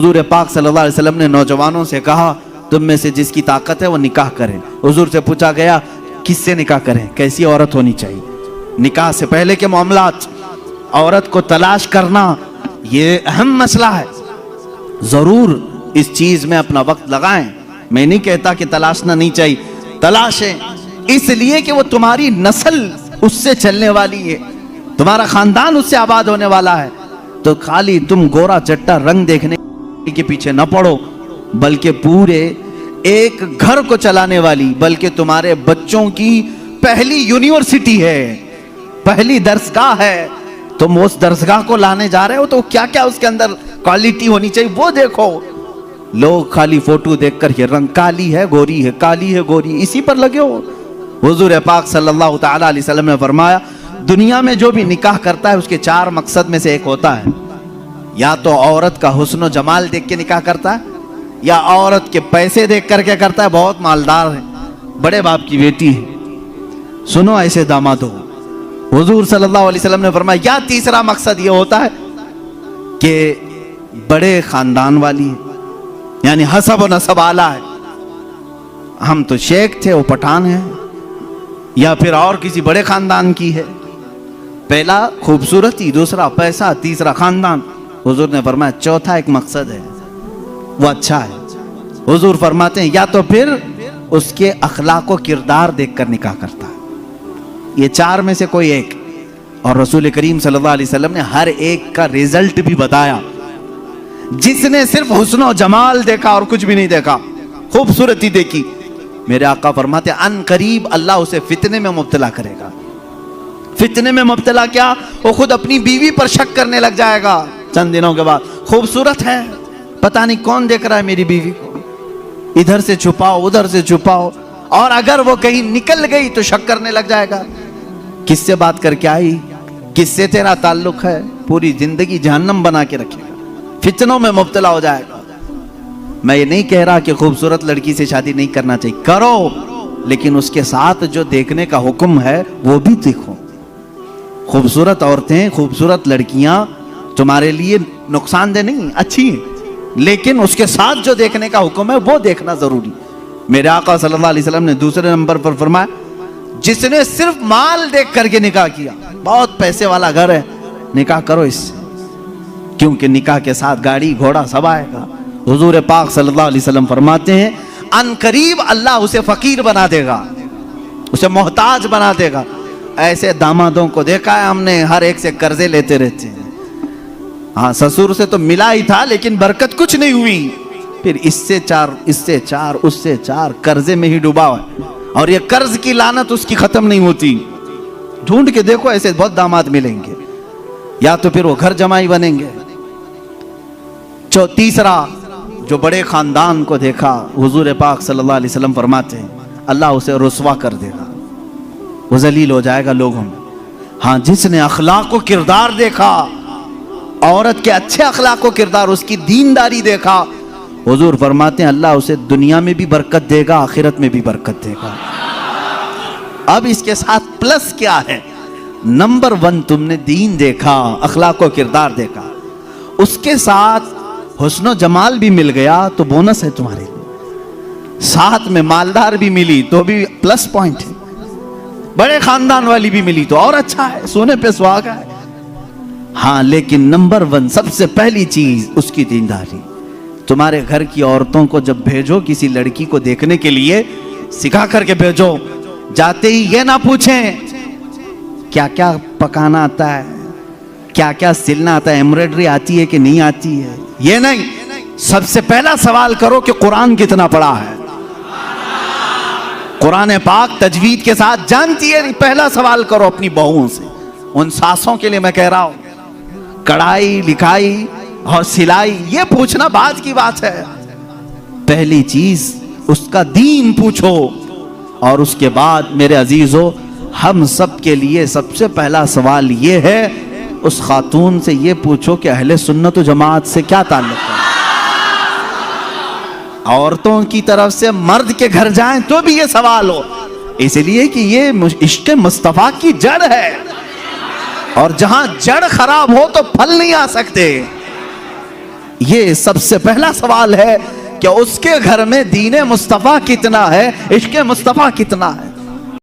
حضور پاک صلی اللہ علیہ وسلم نے نوجوانوں سے کہا تم میں سے جس کی طاقت ہے وہ نکاح کریں۔ حضور سے پوچھا گیا کس سے نکاح کریں، کیسی عورت ہونی چاہیے؟ نکاح سے پہلے کے معاملات، عورت کو تلاش کرنا یہ اہم مسئلہ ہے۔ ضرور اس چیز میں اپنا وقت لگائیں، میں نہیں کہتا کہ تلاشنا نہیں چاہیے، تلاشیں، اس لیے کہ وہ تمہاری نسل اس سے چلنے والی ہے، تمہارا خاندان اس سے آباد ہونے والا ہے۔ تو خالی تم گورا چٹا رنگ دیکھنے کے پیچھے نہ پڑو، بلکہ پورے ایک گھر کو چلانے والی، بلکہ تمہارے بچوں کی پہلی یونیورسٹی ہے، پہلی درسگاہ ہے، تم اس درسگاہ کو لانے جا رہے ہو تو کیا کیا اس کے اندر کوالٹی ہونی چاہیے وہ دیکھو۔ لوگ خالی فوٹو دیکھ کر یہ رنگ کالی ہے گوری ہے، کالی ہے گوری، اسی پر لگے ہو۔ حضور پاک صلی اللہ تعالی علیہ وسلم نے فرمایا دنیا میں جو بھی نکاح کرتا ہے اس کے 4 مقصد میں سے ایک ہوتا ہے، یا تو عورت کا حسن و جمال دیکھ کے نکاح کرتا ہے، یا عورت کے پیسے دیکھ کر کے کرتا ہے، بہت مالدار ہے، بڑے باپ کی بیٹی ہے، سنو ایسے داماد ہو۔ حضور صلی اللہ علیہ وسلم نے فرمایا یا تیسرا مقصد یہ ہوتا ہے کہ بڑے خاندان والی ہے، یعنی حسب و نسب اعلیٰ ہے، ہم تو شیخ تھے وہ پٹھان ہے، یا پھر اور کسی بڑے خاندان کی ہے۔ پہلا خوبصورتی، دوسرا پیسہ، تیسرا خاندان۔ حضور نے فرمایا چوتھا ایک مقصد ہے وہ اچھا ہے۔ حضور فرماتے ہیں یا تو پھر اس کے اخلاق و کردار دیکھ کر نکاح کرتا ہے، یہ 4 میں سے کوئی ایک۔ اور رسول کریم صلی اللہ علیہ وسلم نے ہر ایک کا ریزلٹ بھی بتایا۔ جس نے صرف حسن و جمال دیکھا اور کچھ بھی نہیں دیکھا، خوبصورتی دیکھی، میرے آقا فرماتے ہیں ان قریب اللہ اسے فتنے میں مبتلا کرے گا۔ فتنے میں مبتلا کیا؟ وہ خود اپنی بیوی پر شک کرنے لگ جائے گا چند دنوں کے بعد، خوبصورت ہے، پتہ نہیں کون دیکھ رہا ہے میری بیوی کو، ادھر سے چھپاؤ ادھر سے چھپاؤ، اور اگر وہ کہیں نکل گئی تو شک کرنے لگ جائے گا، کس سے بات کر کے آئی، کس سے تیرا تعلق ہے، پوری زندگی جہنم بنا کے رکھے گا، فتنوں میں مبتلا ہو جائے گا۔ میں یہ نہیں کہہ رہا کہ خوبصورت لڑکی سے شادی نہیں کرنا چاہیے، کرو، لیکن اس کے ساتھ جو دیکھنے کا حکم ہے وہ بھی دیکھو۔ خوبصورت عورتیں، خوبصورت لڑکیاں تمہارے لیے نقصان دہ نہیں، اچھی ہیں، لیکن اس کے ساتھ جو دیکھنے کا حکم ہے وہ دیکھنا ضروری۔ میرے آقا صلی اللہ علیہ وسلم نے دوسرے نمبر پر فرمایا جس نے صرف مال دیکھ کر کے نکاح کیا، بہت پیسے والا گھر ہے، نکاح کرو اس سے، کیونکہ نکاح کے ساتھ گاڑی گھوڑا سب آئے گا۔ حضور پاک صلی اللہ علیہ وسلم فرماتے ہیں ان قریب اللہ اسے فقیر بنا دے گا، اسے محتاج بنا دے گا۔ ایسے دامادوں کو دیکھا ہے ہم نے، ہر ایک سے قرضے لیتے رہتے ہیں، ہاں سسور سے تو ملا ہی تھا لیکن برکت کچھ نہیں ہوئی، پھر اس سے 4 اس سے 4 اس سے 4 قرضے میں ہی ڈوبا ہے، اور یہ قرض کی لعنت اس کی ختم نہیں ہوتی۔ ڈھونڈ کے دیکھو ایسے بہت داماد ملیں گے، یا تو پھر وہ گھر جمائی بنیں گے۔ تیسرا جو بڑے خاندان کو دیکھا، حضور پاک صلی اللہ علیہ وسلم فرماتے ہیں اللہ اسے رسوا کر دے گا، وہ ذلیل ہو جائے گا لوگوں میں۔ ہاں جس نے اخلاق و کردار دیکھا، عورت کے اچھے اخلاق و کردار، اس کی دینداری دیکھا، حضور فرماتے ہیں اللہ اسے دنیا میں بھی برکت دے گا، آخرت میں بھی برکت دے گا۔ اب اس کے ساتھ پلس کیا ہے؟ نمبر 1 تم نے دین دیکھا، اخلاق و کردار دیکھا، اس کے ساتھ حسن و جمال بھی مل گیا تو بونس ہے تمہارے لیے، ساتھ میں مالدار بھی ملی تو بھی پلس پوائنٹ ہے، بڑے خاندان والی بھی ملی تو اور اچھا ہے، سونے پہ سہاگا ہے۔ ہاں لیکن نمبر 1 سب سے پہلی چیز اس کی دینداری۔ تمہارے گھر کی عورتوں کو جب بھیجو کسی لڑکی کو دیکھنے کے لیے، سکھا کر کے بھیجو، جاتے ہی یہ نہ پوچھیں کیا کیا پکانا آتا ہے، کیا کیا سلنا آتا ہے، ایمبرائڈری آتی ہے کہ نہیں آتی ہے، یہ نہیں، سب سے پہلا سوال کرو کہ قرآن کتنا پڑھا ہے، قرآن پاک تجوید کے ساتھ جانتی ہے، پہلا سوال کرو اپنی بہوؤں سے۔ ان ساسوں کے لیے میں کہہ رہا ہوں، کڑھائی لکھائی اور سلائی یہ پوچھنا بعد کی بات ہے، پہلی چیز اس کا دین پوچھو۔ اور اس کے بعد میرے عزیزو، ہم سب کے لیے سب سے پہلا سوال یہ ہے اس خاتون سے یہ پوچھو کہ اہل سنت و جماعت سے کیا تعلق ہے۔ عورتوں کی طرف سے مرد کے گھر جائیں تو بھی یہ سوال ہو، اس لیے کہ یہ عشق مصطفیٰ کی جڑ ہے، اور جہاں جڑ خراب ہو تو پھل نہیں آ سکتے۔ یہ سب سے پہلا سوال ہے کہ اس کے گھر میں دین مصطفیٰ کتنا ہے، عشق مصطفیٰ کتنا ہے۔